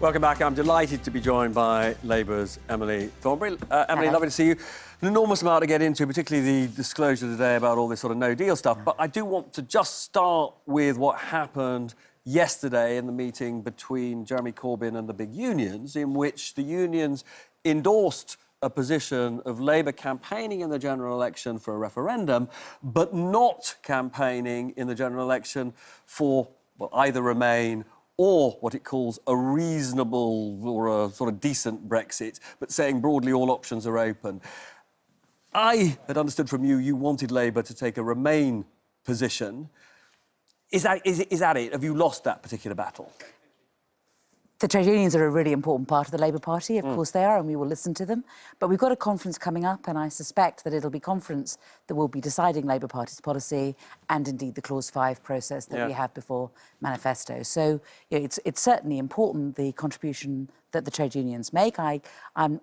Welcome back. I'm delighted to be joined by Labour's Emily Thornberry. Emily, lovely to see you. An enormous amount to get into, particularly the disclosure today about all this sort of no-deal stuff. But I do want to just start with what happened yesterday in the meeting between Jeremy Corbyn and the big unions, in which the unions endorsed a position of Labour campaigning in the general election for a referendum, but not campaigning in the general election for, well, either Remain or what it calls a reasonable or a sort of decent Brexit, but saying broadly all options are open. I had understood from you wanted Labour to take a Remain position. Is that it? Have you lost that particular battle? The trade unions are a really important part of the Labour Party. Of course they are, and we will listen to them. But we've got a conference coming up, and I suspect that it'll be conference that will be deciding Labour Party's policy and indeed the Clause 5 process that we have before manifesto. So it's certainly important, the contribution that the trade unions make. I'm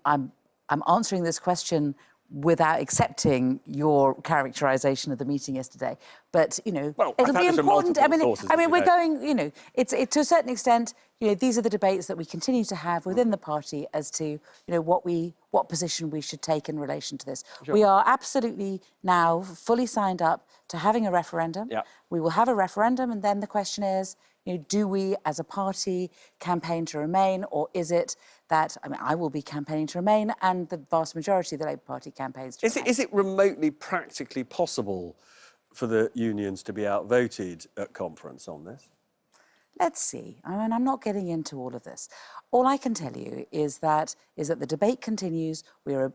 answering this question without accepting your characterisation of the meeting yesterday. But, well, it'll be important. I mean, we're going, it's to a certain extent, these are the debates that we continue to have within the party as to, what position we should take in relation to this. Sure. We are absolutely now fully signed up to having a referendum. Yeah. We will have a referendum, and then the question is, do we as a party campaign to Remain, or is it that, I will be campaigning to Remain and the vast majority of the Labour Party campaigns to Remain. Is it remotely practically possible for the unions to be outvoted at conference on this? Let's see. I'm not getting into all of this. All I can tell you is that the debate continues.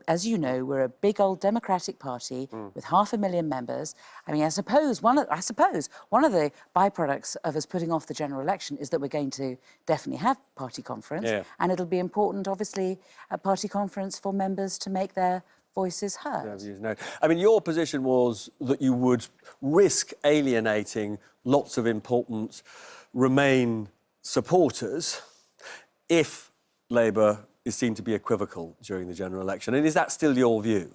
As you know, we're a big old democratic party with 500,000 members. I suppose one of the byproducts of us putting off the general election is that we're going to definitely have party conference, and it'll be important, obviously, at party conference for members to make their voices heard. Your position was that you would risk alienating lots of important Remain supporters if Labour is seen to be equivocal during the general election. And is that still your view?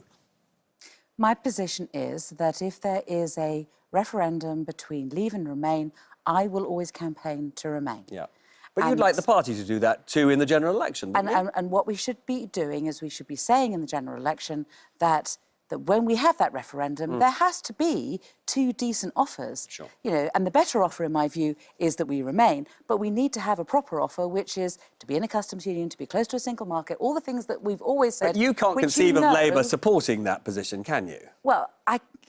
My position is that if there is a referendum between Leave and Remain, I will always campaign to Remain. Yeah. But you'd like the party to do that too in the general election, wouldn't you? And what we should be doing is we should be saying in the general election that when we have that referendum, there has to be two decent offers. Sure. And the better offer, in my view, is that we remain. But we need to have a proper offer, which is to be in a customs union, to be close to a single market, all the things that we've always said. But you can't conceive of Labour supporting that position, can you? Well,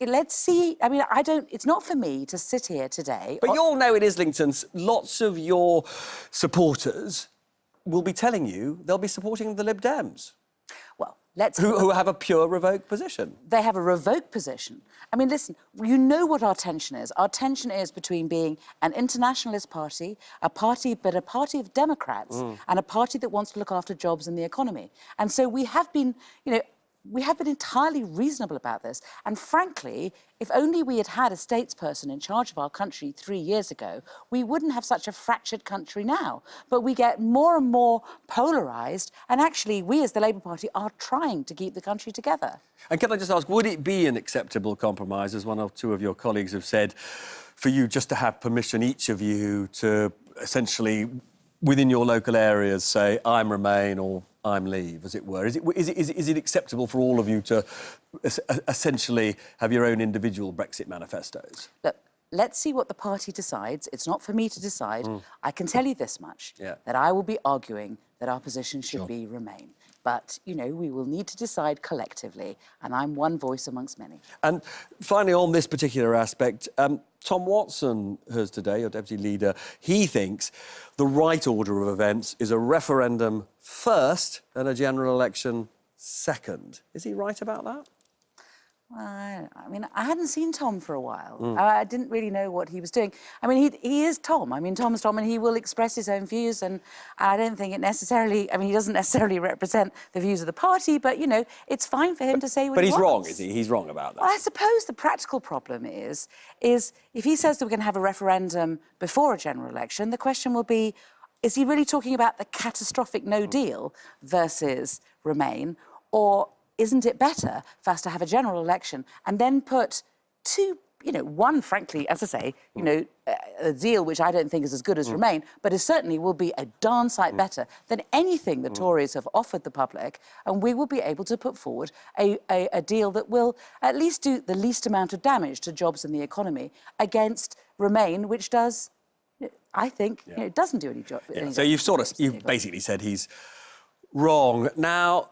let's see. It's not for me to sit here today. But you all know in Islington, lots of your supporters will be telling you they'll be supporting the Lib Dems. Well, who have a pure revoke position. They have a revoke position. Listen, you know what our tension is. Our tension is between being an internationalist party, a party of Democrats, and a party that wants to look after jobs and the economy. And so we have been, entirely reasonable about this. And frankly, if only we had had a statesperson in charge of our country 3 years ago, we wouldn't have such a fractured country now. But we get more and more polarised, and actually we as the Labour Party are trying to keep the country together. And can I just ask, would it be an acceptable compromise, as one or two of your colleagues have said, for you just to have permission, each of you, to essentially, within your local areas, say, I'm Remain or I'm Leave, as it were? Is it acceptable for all of you to essentially have your own individual Brexit manifestos? Look, let's see what the party decides. It's not for me to decide. I can tell you this much, that I will be arguing that our position should be Remain. But, we will need to decide collectively, and I'm one voice amongst many. And finally, on this particular aspect, Tom Watson has today, your deputy leader, he thinks the right order of events is a referendum first and a general election second. Is he right about that? I hadn't seen Tom for a while. I didn't really know what he was doing. He is Tom. Tom's Tom, and he will express his own views, and I don't think it necessarily... he doesn't necessarily represent the views of the party, but, it's fine for him to say what he wants. But he's wrong, is he? He's wrong about that. Well, I suppose the practical problem is if he says that we're going to have a referendum before a general election, the question will be, is he really talking about the catastrophic no deal versus Remain, or isn't it better for us to have a general election and then put two you know, one, frankly, as I say, you know, a deal which I don't think is as good as Remain, but it certainly will be a darn sight better than anything the Tories have offered the public, and we will be able to put forward a deal that will at least do the least amount of damage to jobs in the economy against Remain, which does, I think, you know, doesn't do any job. Yeah. So you've basically said he's wrong. Now,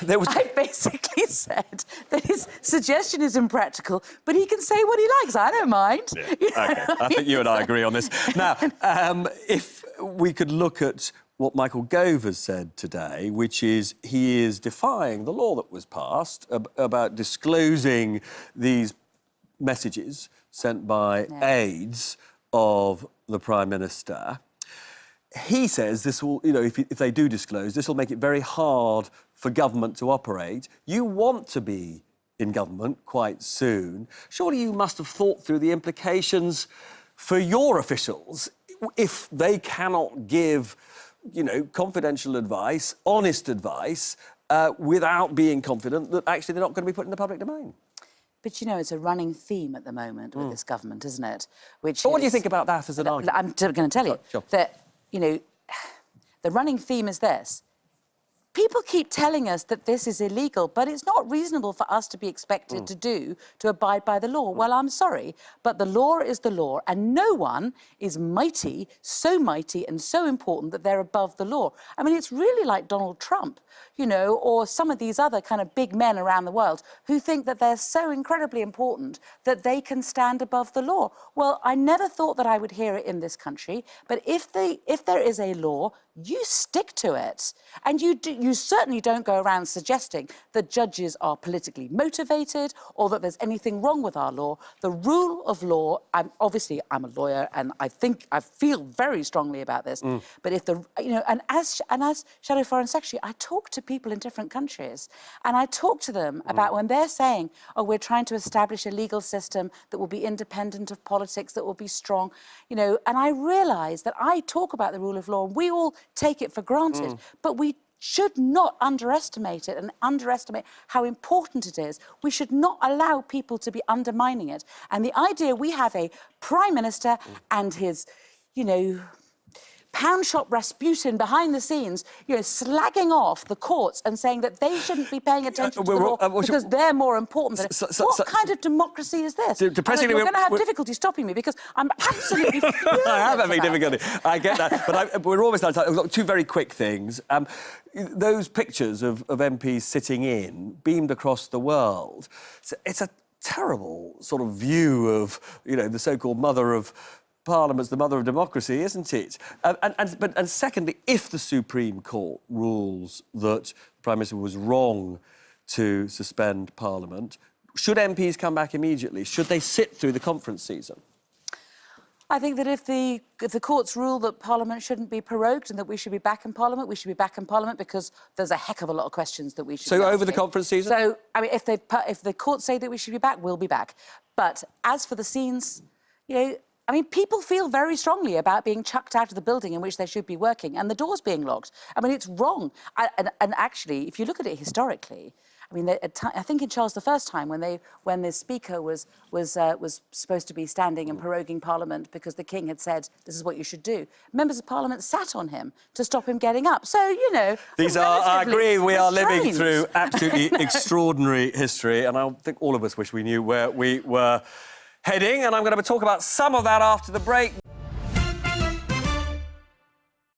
there was... I basically said that his suggestion is impractical, but he can say what he likes. I don't mind. Yeah. Okay. I think you and I agree on this. Now, if we could look at what Michael Gove has said today, which is he is defying the law that was passed about disclosing these messages sent by aides of the Prime Minister. He says this will, you know, if they do disclose, this will make it very hard for government to operate. You want to be in government quite soon. Surely you must have thought through the implications for your officials if they cannot give, you know, confidential advice, honest advice, without being confident that actually they're not going to be put in the public domain. But, you know, it's a running theme at the moment with this government, isn't it? But what do you think about that as an argument? I'm going to tell you that, you know, the running theme is this. People keep telling us that this is illegal, but it's not reasonable for us to be expected to abide by the law. Well, I'm sorry, but the law is the law, and no one is mighty and so important that they're above the law. I mean, it's really like Donald Trump, you know, or some of these other kind of big men around the world who think that they're so incredibly important that they can stand above the law. Well, I never thought that I would hear it in this country, but if there is a law, you stick to it. And you certainly don't go around suggesting that judges are politically motivated or that there's anything wrong with our law. The rule of law, I'm a lawyer and I feel very strongly about this, but if and as Shadow Foreign Secretary, I talk to people in different countries and I talk to them about when they're saying, oh, we're trying to establish a legal system that will be independent of politics, that will be strong, you know, and I realise that I talk about the rule of law and we all take it for granted, but we should not underestimate it and underestimate how important it is. We should not allow people to be undermining it. And the idea we have a Prime Minister and his, you know, pound shop Rasputin behind the scenes, you know, slagging off the courts and saying that they shouldn't be paying attention to the law because they're more important than it. What kind of democracy is this? You're going to have difficulty stopping me because I'm absolutely furious. I am having difficulty. I get that. But we're almost out of time. We've got two very quick things. Those pictures of MPs sitting in, beamed across the world, it's a terrible sort of view of, you know, the so-called mother of Parliament's the mother of democracy, isn't it? And secondly, if the Supreme Court rules that the Prime Minister was wrong to suspend Parliament, should MPs come back immediately? Should they sit through the conference season? I think that if the courts rule that Parliament shouldn't be prorogued and that we should be back in Parliament, we should be back in Parliament because there's a heck of a lot of questions that we should be So over the conference season? So, I mean, if the courts say that we should be back, we'll be back. But as for the scenes, you know, I mean, people feel very strongly about being chucked out of the building in which they should be working and the doors being locked. I mean, it's wrong. And actually, if you look at it historically, I mean, I think in Charles I's time, when the Speaker was supposed to be standing and proroguing Parliament because the King had said, this is what you should do, members of Parliament sat on him to stop him getting up. So, you know... These are, I agree, we are living through absolutely extraordinary history, and I think all of us wish we knew where we were heading, and I'm going to talk about some of that after the break.